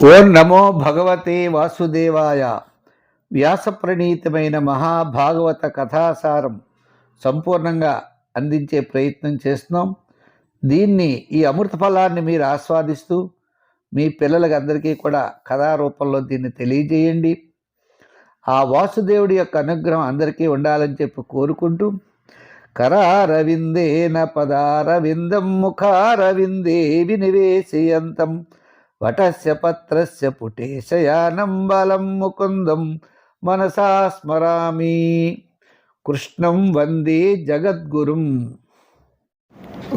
ఓం నమో భగవతే వాసుదేవాయ. వ్యాసప్రణీతమైన మహాభాగవత కథాసారం సంపూర్ణంగా అందించే ప్రయత్నం చేస్తున్నాం. ఈ అమృత ఫలాన్ని మీరు ఆస్వాదిస్తూ మీ పిల్లలకి అందరికీ కూడా కథారూపంలో దీన్ని తెలియజేయండి. ఆ వాసుదేవుడి యొక్క అనుగ్రహం అందరికీ ఉండాలని చెప్పి కోరుకుంటూ, కరారవిందేన పదారవిందం ముఖారవిందే వినివేశయంతం వటస్య పత్రస్య పుటేశయానం బలం ముకుందం మనసా స్మరామి. కృష్ణం వందే జగద్గురుం.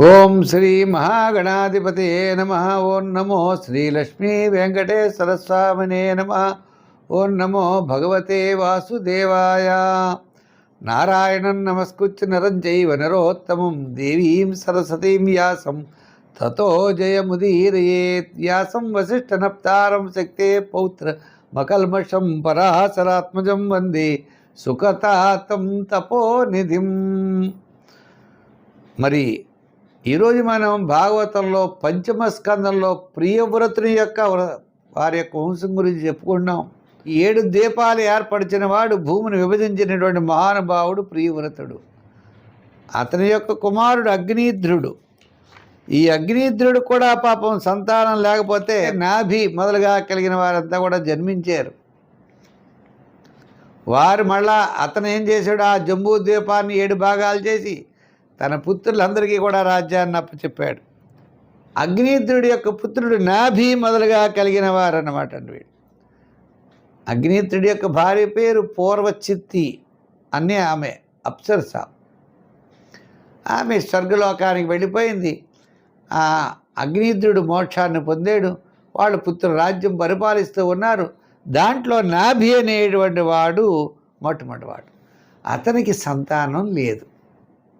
ఓం శ్రీ మహాగణాధిపతయే నమః. ఓం నమో శ్రీలక్ష్మీ వెంకటేశ్వర స్వామినే నమః. ఓం నమో భగవతే వాసుదేవాయ. నారాయణం నమస్కృత్య నరం చైవ నరోత్తమం దేవీం సరస్వతీం వ్యాసం తతో జయముదీరయేత్. వ్యాసం వసిష్ఠనప్తారం శక్తే పౌత్ర మకల్మషం పరాశరాత్మజం వందే సుఖతాతం తపోనిధిం. మరి ఈరోజు మనం భాగవతంలో పంచమ స్కందంలో ప్రియవ్రతుని యొక్క వారి యొక్క వంశం గురించి చెప్పుకున్నాం. 7 దీపాలు ఏర్పరిచిన వాడు, భూమిని విభజించినటువంటి మహానుభావుడు ప్రియవ్రతుడు. అతని యొక్క కుమారుడు అగ్నిధ్రుడు. ఈ అగ్నిధ్రుడు కూడా పాపం సంతానం లేకపోతే నాభి మొదలుగా కలిగిన వారంతా కూడా జన్మించారు. వారు మళ్ళా అతను ఏం చేశాడు, ఆ జంబూ ద్వీపాన్ని 7 భాగాలు చేసి తన పుత్రులందరికీ కూడా రాజ్యాన్ని అప్పచెప్పాడు. అగ్నిధ్రుడి యొక్క పుత్రుడు నాభి మొదలుగా కలిగిన వారు అన్నమాట అండి వీడు. అగ్నిధ్రుడి యొక్క భార్య పేరు పూర్వచిత్తి అనే ఆమె అప్సరస. ఆమె స్వర్గలోకానికి వెళ్ళిపోయింది. ఆ అగ్నిధ్రుడు మోక్షాన్ని పొందాడు. వాళ్ళు పుత్ర రాజ్యం పరిపాలిస్తూ ఉన్నారు. దాంట్లో నాభి అనేటువంటి వాడు మొట్టమొదటివాడు. అతనికి సంతానం లేదు.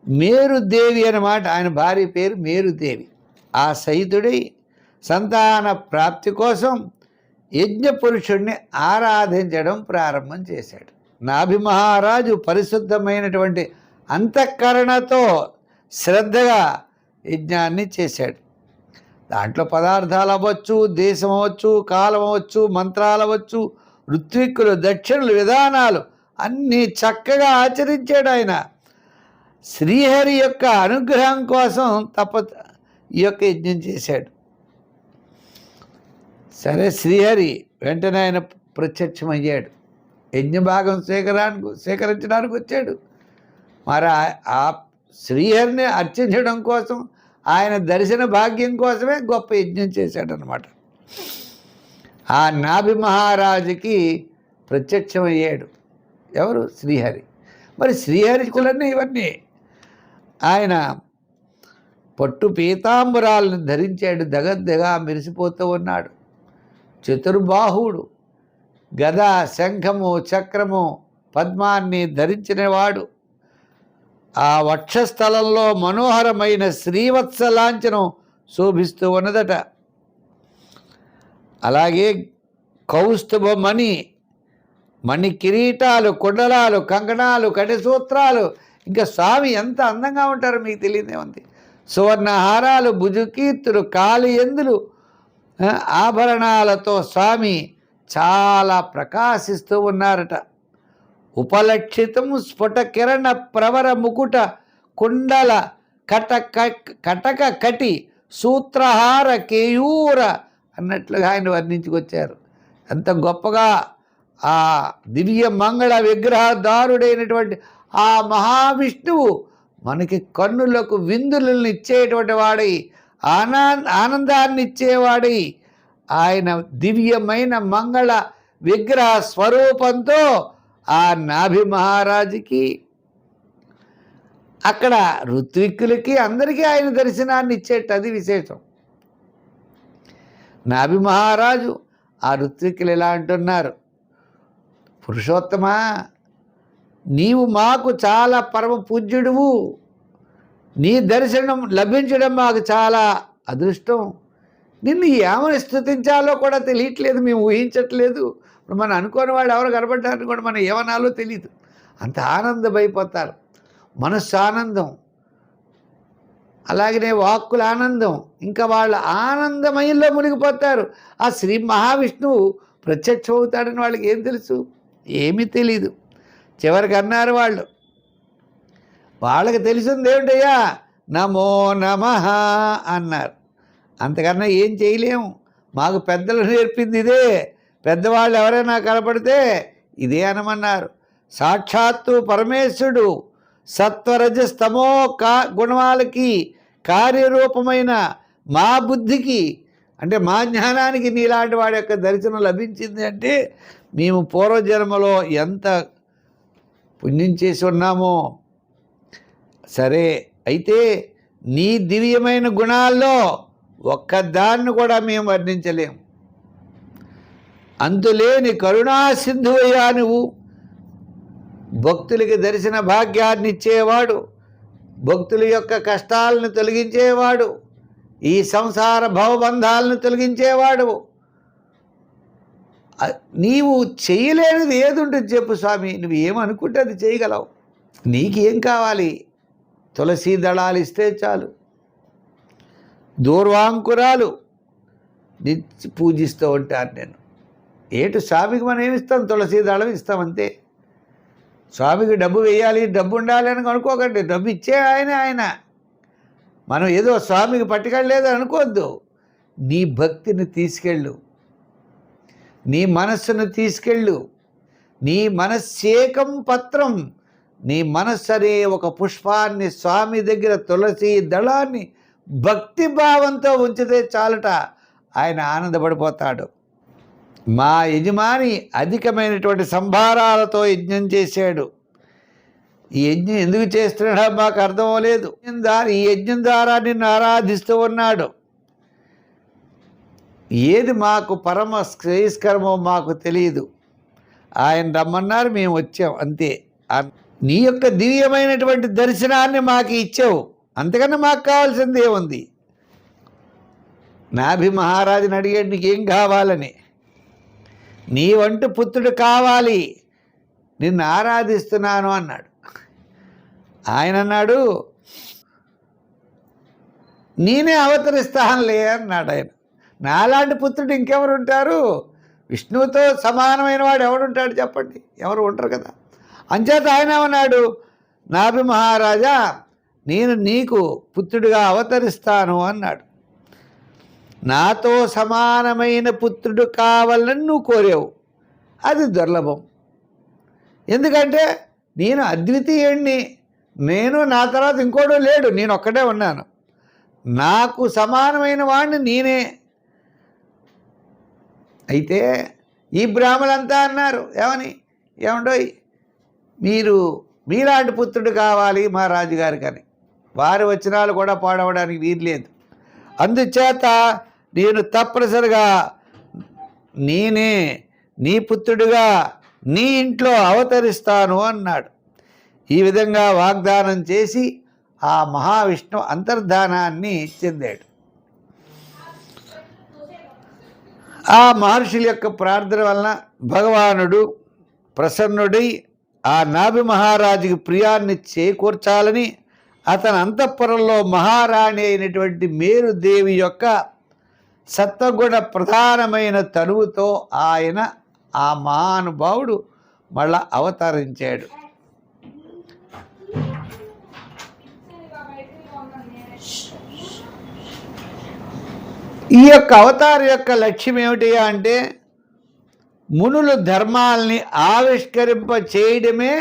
మేరుదేవి అన్నమాట ఆయన భార్య పేరు మేరుదేవి. ఆ సహితుడై సంతాన ప్రాప్తి కోసం యజ్ఞపురుషుణ్ణి ఆరాధించడం ప్రారంభం చేశాడు. నాభి మహారాజు పరిశుద్ధమైనటువంటి అంతఃకరణతో శ్రద్ధగా యజ్ఞాన్ని చేశాడు. దాంట్లో పదార్థాలు అవ్వచ్చు, దేశం అవ్వచ్చు, కాలం అవ్వచ్చు, మంత్రాలు అవ్వచ్చు, ఋత్విక్కులు, దక్షిణలు, విధానాలు అన్నీ చక్కగా ఆచరించాడు ఆయన. శ్రీహరి యొక్క అనుగ్రహం కోసం ఈ యొక్క యజ్ఞం చేశాడు. సరే, శ్రీహరి వెంటనే ఆయన ప్రత్యక్షమయ్యాడు. యజ్ఞభాగం సేకరించడానికి వచ్చాడు. మరి ఆ శ్రీహరిని అర్చించడం కోసం, ఆయన దర్శన భాగ్యం కోసమే గొప్ప యజ్ఞం చేశాడనమాట. ఆ నాభి మహారాజుకి ప్రత్యక్షమయ్యాడు ఎవరు? శ్రీహరి. మరి శ్రీహరి కులన్నీ ఇవన్నీ. ఆయన పట్టు పీతాంబరాలను ధరించాడు, దగద్దగా మెరిసిపోతూ ఉన్నాడు. చతుర్బాహుడు, గద, శంఖము, చక్రము, పద్మాన్ని ధరించినవాడు. ఆ వక్షస్థలంలో మనోహరమైన శ్రీవత్సలాంఛనం శోభిస్తూ ఉన్నదట. అలాగే కౌస్తుభమణి, మణి కిరీటాలు, కుండలాలు, కంకణాలు, కటిసూత్రాలు. ఇంకా స్వామి ఎంత అందంగా ఉంటారో మీకు తెలియదేముంది. సువర్ణహారాలు, భుజకీర్తులు, కాళియందులు, ఆభరణాలతో స్వామి చాలా ప్రకాశిస్తూ ఉన్నారట. ఉపలక్షితం స్ఫుట కిరణ ప్రవర ముకుట కుండల కటక కటి సూత్రహార కేయూర అన్నట్లుగా ఆయన వర్ణించుకొచ్చారు. అంత గొప్పగా ఆ దివ్య మంగళ విగ్రహదారుడైనటువంటి ఆ మహావిష్ణువు మనకి కన్నులకు విందులను ఇచ్చేటువంటి వాడై, ఆనందాన్ని ఇచ్చేవాడై, ఆయన దివ్యమైన మంగళ విగ్రహ స్వరూపంతో ఆ నాభి మహారాజుకి, అక్కడ ఋత్విక్కులకి అందరికీ ఆయన దర్శనాన్ని ఇచ్చేట. అది విశేషం. నాభి మహారాజు ఆ ఋత్విక్కులు ఎలా అంటున్నారు, పురుషోత్తమా, నీవు మాకు చాలా పరమ పూజ్యుడువు. నీ దర్శనం లభించడం మాకు చాలా అదృష్టం. నిన్ను ఏమని స్తుతించాలో కూడా తెలియట్లేదు, మేము ఊహించట్లేదు. ఇప్పుడు మనం అనుకోని వాళ్ళు ఎవరు కనబడ్డారని కూడా మనం ఏమనాలో తెలియదు. అంత ఆనందమైపోతారు. మనస్సు ఆనందం. అలాగనే వాక్కుల ఆనందం, ఇంకా వాళ్ళ ఆనందమయంలో మునిగిపోతారు. ఆ శ్రీ మహావిష్ణువు ప్రత్యక్షం అవుతాడని వాళ్ళకి ఏం తెలుసు? ఏమీ తెలీదు. చివరికి అన్నారు వాళ్ళు, వాళ్ళకి తెలిసింది ఏమిటయ్యా, నమో నమః అన్నారు. అంతకన్నా ఏం చేయలేము. మాకు పెద్దలు నేర్పింది ఇదే. పెద్దవాళ్ళు ఎవరైనా కనపడితే ఇదే అనమన్నారు. సాక్షాత్తు పరమేశ్వరుడు సత్వరజస్తమో గుణాలకి కార్యరూపమైన మా బుద్ధికి, అంటే మా జ్ఞానానికి నీలాంటి వాడి యొక్క దర్శనం లభించింది అంటే మేము పూర్వజన్మలో ఎంత పుణ్యం చేసి ఉన్నామో. సరే, అయితే నీ దివ్యమైన గుణాల్లో ఒక్కదాన్ని కూడా మేము వర్ణించలేము. అంతులేని కరుణాసింధువయ్యా నువ్వు. భక్తులకి దర్శన భాగ్యాన్ని ఇచ్చేవాడు, భక్తుల యొక్క కష్టాలను తొలగించేవాడు, ఈ సంసార భవబంధాలను తొలగించేవాడు. నీవు చేయలేనిది ఏది ఉంటుంది చెప్పు స్వామి? నువ్వు ఏమనుకుంటే అది చేయగలవు. నీకేం కావాలి? తులసి దళాలు ఇస్తే చాలు, దూర్వాంకురాలు నిత్య పూజిస్తూ ఉంటాను నేను. ఏటు స్వామికి మనం ఏమిస్తాం? తులసి దళం ఇస్తామంతే. స్వామికి డబ్బు వేయాలి, డబ్బు ఉండాలి అని అనుకోకండి. డబ్బు ఇచ్చే ఆయన. మనం ఏదో స్వామికి పట్టుకెళ్ళలేదు అనుకోవద్దు. నీ భక్తిని తీసుకెళ్ళు, నీ మనస్సును తీసుకెళ్ళు. నీ మనస్సేకం పత్రం, నీ మనస్సు అనే ఒక పుష్పాన్ని స్వామి దగ్గర, తులసి దళాన్ని భక్తి భావంతో ఉంచితే చాలట, ఆయన ఆనందపడిపోతాడు. మా యజమాని అధికమైనటువంటి సంభారాలతో యజ్ఞం చేశాడు. ఈ యజ్ఞం ఎందుకు చేస్తున్నాడో మాకు అర్థం అవ్వలేదు. ఈ యజ్ఞం ద్వారా నిన్ను ఆరాధిస్తూ ఉన్నాడు. ఏది మాకు పరమ శ్రేయస్కరమో మాకు తెలియదు. ఆయన రమ్మన్నారు, మేము వచ్చాం అంతే. నీ యొక్క దివ్యమైనటువంటి దర్శనాన్ని మాకు ఇచ్చావు, అంతకన్నా మాకు కావాల్సింది ఏముంది? నాభి మహారాజుని అడిగాడు, నీకేం కావాలని. నీ వంటి పుత్రుడు కావాలి, నిన్ను ఆరాధిస్తున్నాను అన్నాడు. ఆయన అన్నాడు, నేనే అవతరిస్తానులే అన్నాడు ఆయన. నాలాంటి పుత్రుడు ఇంకెవరు ఉంటారు? విష్ణువుతో సమానమైన వాడు ఎవడుంటాడు చెప్పండి? ఎవరు ఉంటారు కదా. అంచేత ఆయన అన్నాడు, నాభి మహారాజా, నేను నీకు పుత్రుడిగా అవతరిస్తాను అన్నాడు. నాతో సమానమైన పుత్రుడు కావాలని నువ్వు కోరావు, అది దుర్లభం. ఎందుకంటే నేను అద్వితీయుణ్ణి, నేను నా తర్వాత ఇంకోడు లేడు, నేను ఒక్కడే ఉన్నాను. నాకు సమానమైన వాడిని నేనే. అయితే ఈ బ్రాహ్మణులంతా అన్నారు, ఏమండోయ్, మీలాంటి పుత్రుడు కావాలి మా రాజుగారికి అని. వారి వచనాలు కూడా పాడవడానికి వీల్లేదు. అందుచేత నేను తప్పనిసరిగా నేనే నీ పుత్రుడిగా నీ ఇంట్లో అవతరిస్తాను అన్నాడు. ఈ విధంగా వాగ్దానం చేసి ఆ మహావిష్ణు అంతర్ధానాన్ని చెందాడు. ఆ మహర్షుల యొక్క ప్రార్థన వలన భగవానుడు ప్రసన్నుడై ఆ నాభి మహారాజుకి ప్రియాన్ని చేకూర్చాలని అతని అంతఃపురంలో మహారాణి అయినటువంటి మేరుదేవి యొక్క సత్వగుణ ప్రధానమైన తనువుతో ఆయన, ఆ మహానుభావుడు మళ్ళా అవతరించాడు. ఈ యొక్క అవతార యొక్క లక్ష్యం ఏమిటి అంటే మునులు ధర్మాల్ని ఆవిష్కరింప చేయడమే.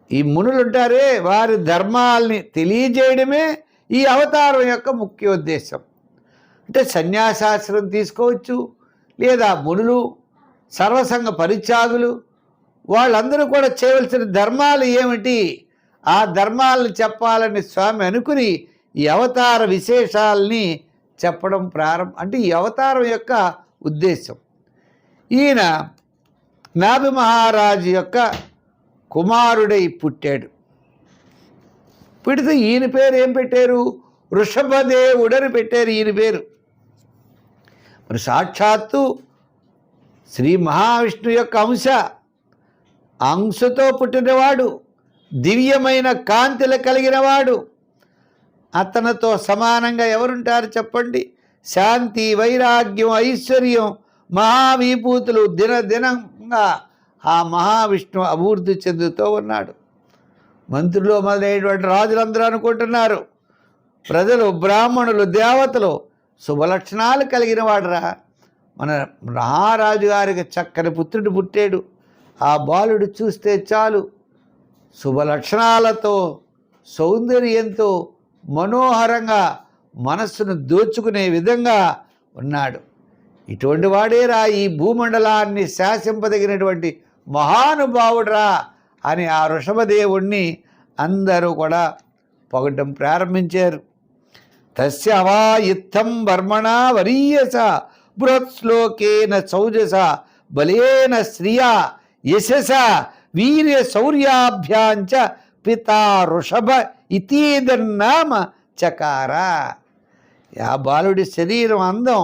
ఈ మునులు ఉంటారే, వారి ధర్మాల్ని తెలియజేయడమే ఈ అవతారం యొక్క ముఖ్యోద్దేశం. అంటే సన్యాసాశ్రమం తీసుకోవచ్చు, లేదా మునులు, సర్వసంగ పరిత్యాగులు, వాళ్ళందరూ కూడా చేయవలసిన ధర్మాలు ఏమిటి, ఆ ధర్మాలను చెప్పాలని స్వామి అనుకుని ఈ అవతార విశేషాలని చెప్పడం అంటే ఈ అవతారం యొక్క ఉద్దేశం. ఈయన నాభి మహారాజు యొక్క కుమారుడై పుట్టాడు. పుడితే ఈయన పేరు ఏం పెట్టారు? వృషభదేవుడని పెట్టారు ఈయన పేరు. మరి సాక్షాత్తు శ్రీ మహావిష్ణు యొక్క అంశతో పుట్టినవాడు, దివ్యమైన కాంతిలు కలిగినవాడు, అతనితో సమానంగా ఎవరుంటారు చెప్పండి? శాంతి, వైరాగ్యం, ఐశ్వర్యం, మహావిభూతులు దినదినంగా ఆ మహావిష్ణువు అభివృద్ధి చెందుతూ ఉన్నాడు. మంత్రులు మొదలైనటువంటి రాజులందరూ అనుకుంటున్నారు ప్రజలు, బ్రాహ్మణులు, దేవతలు శుభలక్షణాలు కలిగిన వాడురా, మన మహారాజు గారికి చక్కని పుత్రుడు పుట్టాడు, ఆ బాలుడు చూస్తే చాలు శుభలక్షణాలతో, సౌందర్యంతో, మనోహరంగా మనస్సును దోచుకునే విధంగా ఉన్నాడు. ఇటువంటి వాడేరా ఈ భూమండలాన్ని శాసింపదగినటువంటి మహానుభావుడురా అని ఆ వృషభదేవుణ్ణి అందరూ కూడా పొగడం ప్రారంభించారు. తస్య అవా ఇత్థం వర్మణ వరీయస బృహత్శ్లోకేన చౌజస బలేన శ్రియా యశస వీర్య శౌర్యాభ్యాంచ పితా వృషభ ఇతీదన్నామ చకార. ఆ బాలుడి శరీరం అందం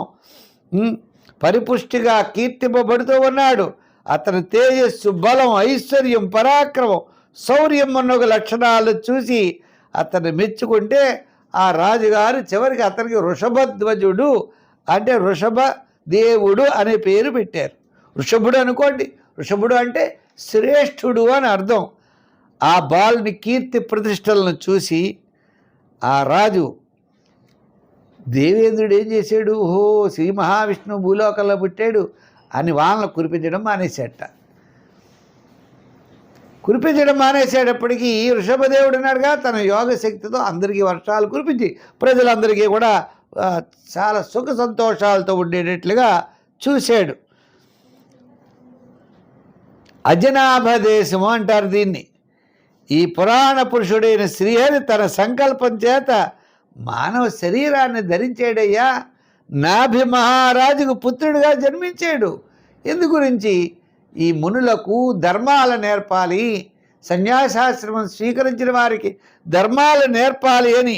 పరిపుష్టిగా కీర్తింపబడుతూ ఉన్నాడు. అతని తేజస్సు, బలం, ఐశ్వర్యం, పరాక్రమం, శౌర్యం అన్న లక్షణాలు చూసి అతన్ని మెచ్చుకుంటే ఆ రాజుగారు చివరికి అతనికి వృషభధ్వజుడు అంటే వృషభ దేవుడు అనే పేరు పెట్టారు. వృషభుడు అనుకోండి, వృషభుడు అంటే శ్రేష్ఠుడు అని అర్థం. ఆ బాలుని కీర్తి ప్రతిష్టలను చూసి ఆ రాజు దేవేంద్రుడు ఏం చేశాడు, ఓహో శ్రీ మహావిష్ణువు భూలోకంలో పుట్టాడు అని వాళ్ళను కురిపించడం మానేసేటప్పటికీ వృషభదేవుడు ఉన్నాడుగా తన యోగ శక్తితో అందరికీ వర్షాలు కురిపించి ప్రజలందరికీ కూడా చాలా సుఖ సంతోషాలతో ఉండేటట్లుగా చూశాడు. అజనాభదేశము అంటారు దీన్ని. ఈ పురాణ పురుషుడైన శ్రీహరి తన సంకల్పం చేత మానవ శరీరాన్ని ధరించాడయ్యా. నాభి మహారాజుకు పుత్రుడిగా జన్మించాడు. ఎందు గురించి? ఈ మునులకు ధర్మాలు నేర్పాలి, సన్యాసాశ్రమం స్వీకరించిన వారికి ధర్మాలు నేర్పాలి అని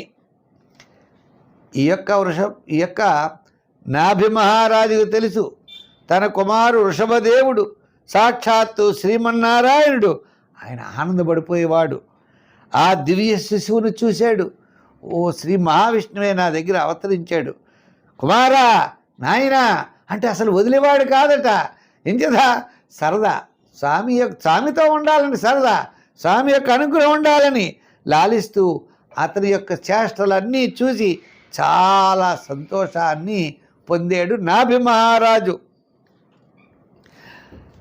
ఈ యొక్క నాభి మహారాజుకు తెలుసు. తన కుమారు వృషభదేవుడు సాక్షాత్తు శ్రీమన్నారాయణుడు. ఆయన ఆనందపడిపోయేవాడు. ఆ దివ్య శిశువును చూశాడు. ఓ శ్రీ మహావిష్ణువే నా దగ్గర అవతరించాడు. కుమారా, నాయనా అంటే అసలు వదిలేవాడు కాదట. ఎంచేదా? సరదా, స్వామితో ఉండాలని సరదా, స్వామి యొక్క అనుగ్రహం ఉండాలని లాలిస్తూ అతని యొక్క చేష్టలన్నీ చూసి చాలా సంతోషాన్ని పొందాడు నాభి మహారాజు.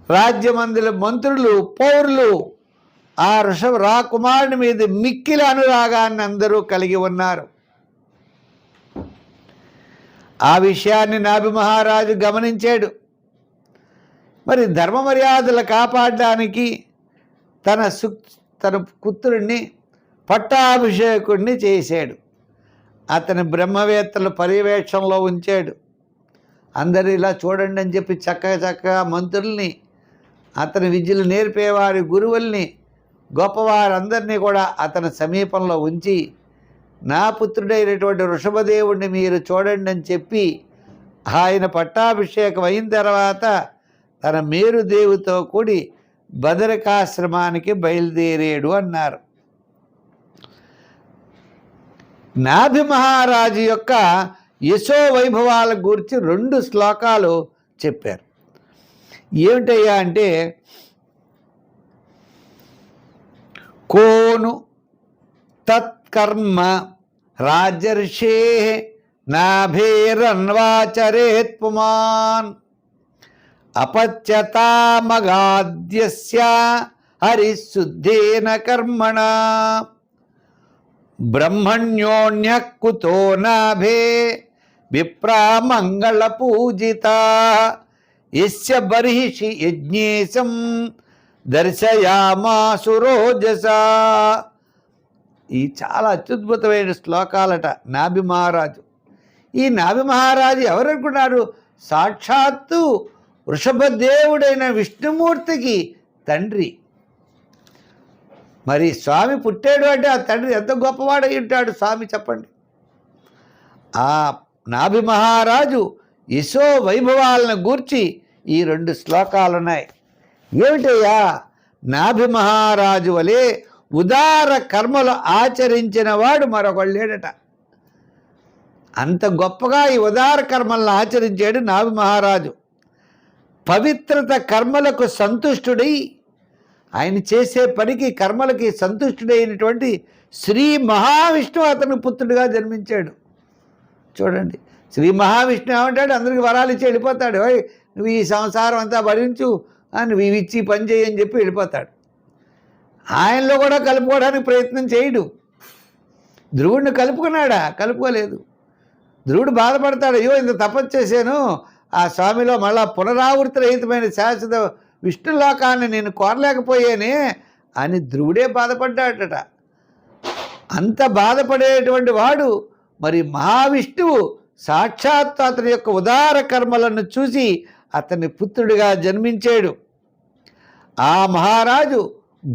రాజ్యమందుల మంత్రులు, పౌరులు ఆ కుమారుని మీద మిక్కిలి అనురాగాన్ని అందరూ కలిగి ఉన్నారు. ఆ విషయాన్ని నాభి మహారాజు గమనించాడు. మరి ధర్మ మర్యాదలు కాపాడడానికి తన పుత్రుడిని పట్టాభిషేకుడిని చేశాడు. అతని బ్రహ్మవేత్తల పర్యవేక్షణలో ఉంచాడు. అందరూ ఇలా చూడండి అని చెప్పి చక్కగా మంత్రుల్ని, అతని విద్యలు నేర్పేవారి గురువుల్ని, గొప్పవారందరినీ కూడా అతని సమీపంలో ఉంచి నా పుత్రుడైనటువంటి వృషభదేవుడిని మీరు చూడండి అని చెప్పి ఆయన పట్టాభిషేకం అయిన తర్వాత తన మేరుదేవితో కూడి బదరికాశ్రమానికి బయలుదేరాడు అన్నారు. నాభి మహారాజు యొక్క యశో వైభవాల గురించి 2 శ్లోకాలు చెప్పారు. ఏమిటయ్యా అంటే, కోను తత్కర్మ రాజర్షే నాభేరన్వాచరేత్ పుమాన్ అపత్యతామగాద్యస్య హరిశుద్ధేన కర్మణ బ్రహ్మణ్యోన్య కుతో నాభే విప్రామంగళ పూజిత యస్య బర్హిషి యజ్ఞేశం దర్శయామాసురోజస. ఈ చాలా అత్యద్భుతమైన శ్లోకాలట నాభి మహారాజు. ఈ నాభి మహారాజు ఎవరనుకున్నారు? సాక్షాత్తు వృషభదేవుడైన విష్ణుమూర్తికి తండ్రి. మరి స్వామి పుట్టాడు అంటే ఆ తండ్రి ఎంత గొప్పవాడై ఉంటాడు స్వామి చెప్పండి. ఆ నాభి మహారాజు యశో వైభవాలను గూర్చి ఈ 2 శ్లోకాలు ఉన్నాయి. ఏమిటయ్యా? నాభి మహారాజు వలె ఉదార కర్మలు ఆచరించిన వాడు మరొకడు లేడట. అంత గొప్పగా ఈ ఉదార కర్మలను ఆచరించాడు నాభి మహారాజు. పవిత్రత కర్మలకు సంతుష్టుడై, ఆయన చేసే పనికి కర్మలకి సంతుష్టుడైనటువంటి శ్రీ మహావిష్ణువు అతను పుత్రుడిగా జన్మించాడు. చూడండి, శ్రీ మహావిష్ణువు ఏమంటాడు, అందరికి వరాలు ఇచ్చి వెళ్ళిపోతాడు. నువ్వు ఈ సంసారం అంతా భరించు, నువ్వు ఇవి ఇచ్చి పని చేయని చెప్పి వెళ్ళిపోతాడు. ఆయనలో కూడా కలుపుకోవడానికి ప్రయత్నం చేయడు. ధ్రువుడిని కలుపుకున్నాడా? కలుపుకోలేదు. ధ్రువుడు బాధపడతాడు, అయ్యో ఇంత తపస్సు చేశాను, ఆ స్వామిలో మళ్ళా పునరావృతి రహితమైన శాశ్వత విష్ణులోకాన్ని నేను కోరలేకపోయానే అని ధ్రువుడే బాధపడ్డాడట. అంత బాధపడేటువంటి వాడు మరి మహావిష్ణువు సాక్షాత్ అతని యొక్క ఉదార కర్మలను చూసి అతని పుత్రుడిగా జన్మించాడు. ఆ మహారాజు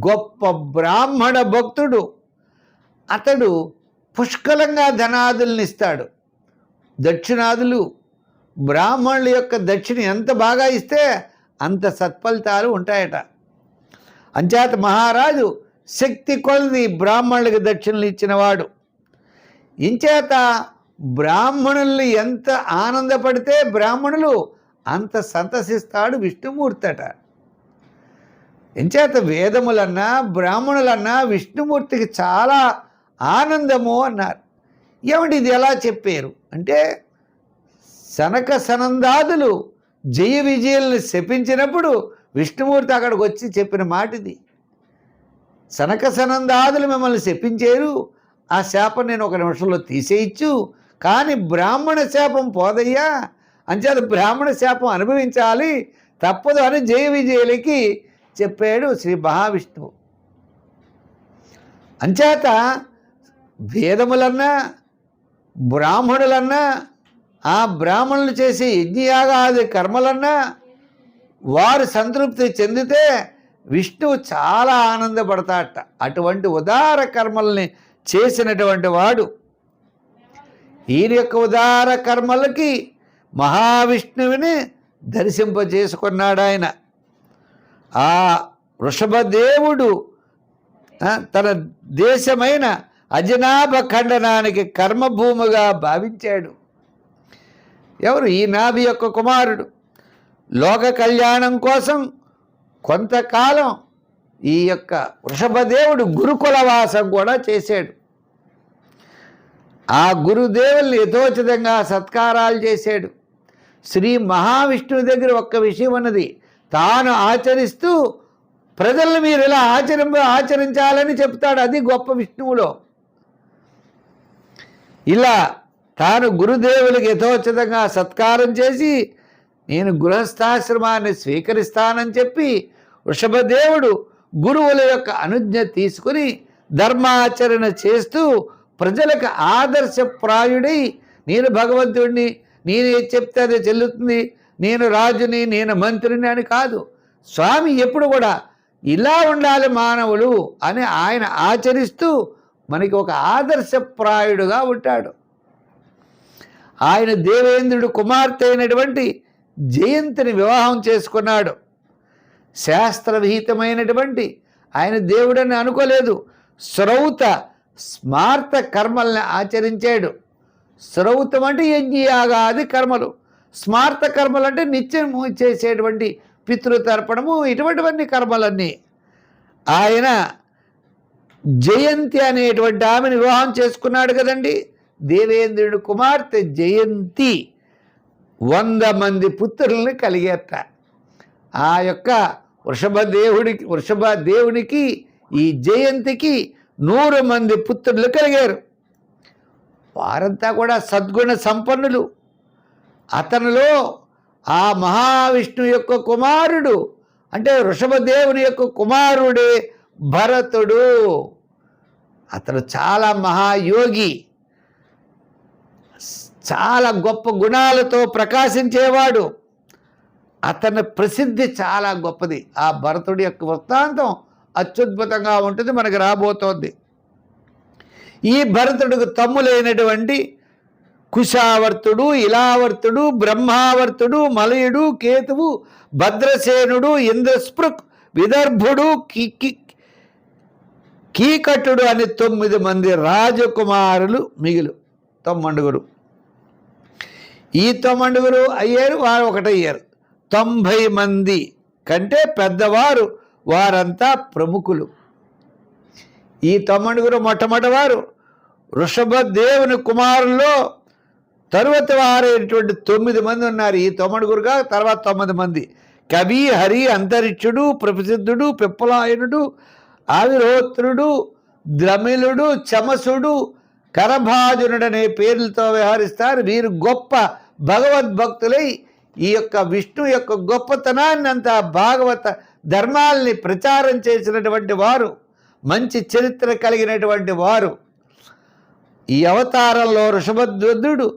గొప్ప బ్రాహ్మణ భక్తుడు. అతడు పుష్కలంగా ధనాదుల్ని ఇస్తాడు. దక్షిణాదులు బ్రాహ్మణుల యొక్క దక్షిణ ఎంత బాగా ఇస్తే అంత సత్ఫలితాలు ఉంటాయట. అంచేత మహారాజు శక్తి కొలది బ్రాహ్మణులకు దక్షిణలు ఇచ్చినవాడు. ఇంచేత బ్రాహ్మణుల్ని ఎంత ఆనందపడితే బ్రాహ్మణులు అంత సంతసిస్తాడు విష్ణుమూర్తట. ఇంచేత వేదములన్నా బ్రాహ్మణులన్నా విష్ణుమూర్తికి చాలా ఆనందము అన్నారు. ఏమంటే ఇది ఎలా చెప్పారు అంటే, సనక సనందాదులు జయ విజయుల్ని శపించినప్పుడు విష్ణుమూర్తి అక్కడికి వచ్చి చెప్పిన మాట ఇది. సనక సనందాదులు మిమ్మల్ని శపించారు, ఆ శాపం నేను ఒక నిమిషంలో తీసేయచ్చు, కానీ బ్రాహ్మణ శాపం పోదయ్యా, అంచేత బ్రాహ్మణ శాపం అనుభవించాలి తప్పదు అని జయ విజయులకి చెప్పాడు శ్రీ మహావిష్ణువు. అంచేత వేదములన్నా బ్రాహ్మణులన్నా ఆ బ్రాహ్మణులు చేసే యజ్ఞయాగాది కర్మలన్నా వారు సంతృప్తి చెందితే విష్ణువు చాలా ఆనందపడతాడట. అటువంటి ఉదార కర్మల్ని చేసినటువంటి వాడు. ఈయన యొక్క ఉదార కర్మలకి మహావిష్ణువుని దర్శింపజేసుకున్నాడు ఆయన. ఆ వృషభదేవుడు తన దేశమైన అజనాభ ఖండనానికి కర్మభూమిగా భావించాడు. ఎవరు? ఈ నాభి యొక్క కుమారుడు. లోక కళ్యాణం కోసం కొంతకాలం ఈ యొక్క వృషభదేవుడు గురుకులవాసం కూడా చేశాడు. ఆ గురుదేవుల్ని యథోచితంగా సత్కారాలు చేశాడు. శ్రీ మహావిష్ణువు దగ్గర ఒక్క విషయం ఉన్నది, తాను ఆచరిస్తూ ప్రజల్ని మీరు ఇలా ఆచరించాలని చెప్తాడు. అది గొప్ప విష్ణువులో. ఇలా తాను గురుదేవులకి యథోచితంగా సత్కారం చేసి నేను గృహస్థాశ్రమాన్ని స్వీకరిస్తానని చెప్పి వృషభదేవుడు గురువుల యొక్క అనుజ్ఞ తీసుకుని ధర్మాచరణ చేస్తూ ప్రజలకు ఆదర్శప్రాయుడై, నేను భగవంతుడిని, నేను ఏది చెప్తే అది చెల్లుతుంది, నేను రాజుని, నేను మంత్రిని అని కాదు. స్వామి ఎప్పుడు కూడా ఇలా ఉండాలి మానవులు అని ఆయన ఆచరిస్తూ మనకి ఒక ఆదర్శప్రాయుడుగా ఉంటాడు. ఆయన దేవేంద్రుడు కుమార్తె అయినటువంటి జయంతిని వివాహం చేసుకున్నాడు. శాస్త్రవిహితమైనటువంటి ఆయన దేవుడని అనుకోలేదు. శ్రౌత స్మార్త కర్మల్ని ఆచరించాడు. శ్రౌతం అంటే యజ్ఞయాగాది కర్మలు, స్మార్త కర్మలు అంటే నిత్యం చేసేటువంటి పితృతర్పణము, ఇటువంటివన్నీ కర్మలన్నీ. ఆయన జయంతి అనేటువంటి ఆమెను వివాహం చేసుకున్నాడు కదండి. దేవేంద్రుడి కుమార్తె జయంతి 100 మంది పుత్రుల్ని కలిగేట. ఆ యొక్క వృషభదేవునికి ఈ జయంతికి 100 మంది పుత్రులు కలిగారు. వారంతా కూడా సద్గుణ సంపన్నులు. అతనిలో ఆ మహావిష్ణువు యొక్క కుమారుడు అంటే వృషభదేవుని యొక్క కుమారుడే భరతుడు. అతను చాలా మహాయోగి, చాలా గొప్ప గుణాలతో ప్రకాశించేవాడు. అతని ప్రసిద్ధి చాలా గొప్పది. ఆ భరతుడి యొక్క వృత్తాంతం అత్యద్భుతంగా ఉంటుంది, మనకు రాబోతోంది. ఈ భరతుడికి తమ్ములైనటువంటి కుశావర్తుడు, ఇలావర్తుడు, బ్రహ్మావర్తుడు, మలయుడు, కేతువు, భద్రసేనుడు, ఇంద్రస్పృక్, విదర్భుడు, కీకటుడు అని 9 మంది రాజకుమారులు మిగిలు 9. ఈ 9 అయ్యారు, వారు ఒకటయ్యారు. 90 మంది కంటే పెద్దవారు వారంతా ప్రముఖులు. ఈ 9 మొట్టమొదటి వారు వృషభదేవుని కుమారుల్లో తరువాత వారైనటువంటి 9 మంది ఉన్నారు. ఈ 9గా తర్వాత 9 మంది కవి, హరి, అంతరిక్షుడు, ప్రసిద్ధుడు, పిప్పలాయనుడు, ఆవిరోత్రుడు, ద్రమిళుడు, చమసుడు, కరభాజనుడనే పేర్లతో వ్యవహరిస్తారు. వీరు గొప్ప భగవద్భక్తులై ఈ యొక్క విష్ణు యొక్క గొప్పతనాన్ని అంతా భాగవత ధర్మాల్ని ప్రచారం చేసినటువంటి వారు, మంచి చరిత్ర కలిగినటువంటి వారు. ఈ అవతారంలో వృషభధ్వజుడు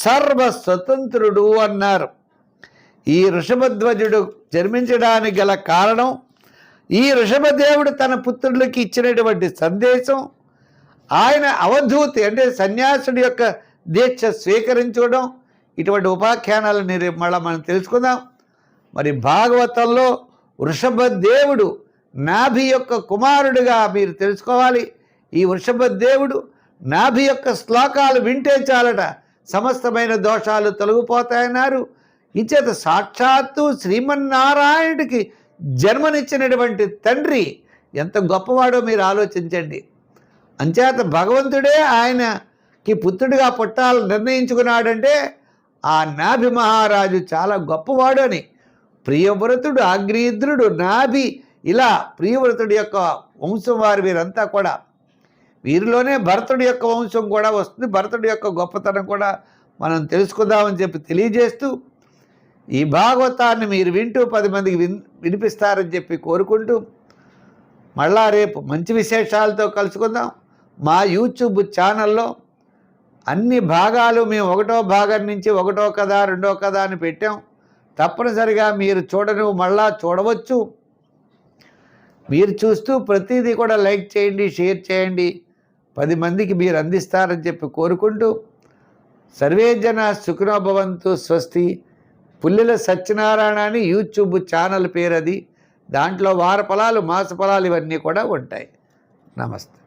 సర్వస్వతంత్రుడు అన్నారు. ఈ వృషభధ్వజుడు జన్మించడానికి గల కారణం, ఈ వృషభదేవుడు తన పుత్రులకి ఇచ్చినటువంటి సందేశం, ఆయన అవధూతి అంటే సన్యాసుడి యొక్క దీక్ష స్వీకరించడం, ఇటువంటి ఉపాఖ్యానాలను మళ్ళీ మనం తెలుసుకుందాం. మరి భాగవతంలో వృషభదేవుడు నాభి యొక్క కుమారుడిగా మీరు తెలుసుకోవాలి. ఈ వృషభదేవుడు నాభి యొక్క శ్లోకాలు వింటే చాలట సమస్తమైన దోషాలు తొలగిపోతాయన్నారు. ఇచేత సాక్షాత్తు శ్రీమన్నారాయణుడికి జన్మనిచ్చినటువంటి తండ్రి ఎంత గొప్పవాడో మీరు ఆలోచించండి. అంచేత భగవంతుడే ఆయనకి పుత్రుడిగా పుట్టాలని నిర్ణయించుకున్నాడంటే ఆ నాభి మహారాజు చాలా గొప్పవాడు అని. ప్రియవ్రతుడు, అగ్నిద్రుడు, నాభి, ఇలా ప్రియవ్రతుడి యొక్క వంశం వారు వీరంతా కూడా. వీరిలోనే భరతుడి యొక్క వంశం కూడా వస్తుంది. భరతుడి యొక్క గొప్పతనం కూడా మనం తెలుసుకుందామని చెప్పి తెలియజేస్తూ, ఈ భాగవతాన్ని మీరు వింటూ 10 మందికి వినిపిస్తారని చెప్పి కోరుకుంటూ, మళ్ళా రేపు మంచి విశేషాలతో కలుసుకుందాం. మా యూట్యూబ్ ఛానల్లో అన్ని భాగాలు మేము 1వ భాగం నుంచి 1వ కథ, 2వ కథ అని పెట్టాం. తప్పనిసరిగా మీరు చూడను మళ్ళా చూడవచ్చు. మీరు చూస్తూ ప్రతిదీ కూడా లైక్ చేయండి, షేర్ చేయండి, 10 మందికి మీరు అందిస్తారని చెప్పి కోరుకుంటూ, సర్వే జన సుఖినో భవంతు. స్వస్తి. పుల్లెల సత్యనారాయణ అని యూట్యూబ్ ఛానల్ పేరు అది. దాంట్లో వార ఫలాలు, మాస ఫలాలు ఇవన్నీ కూడా ఉంటాయి. నమస్తే.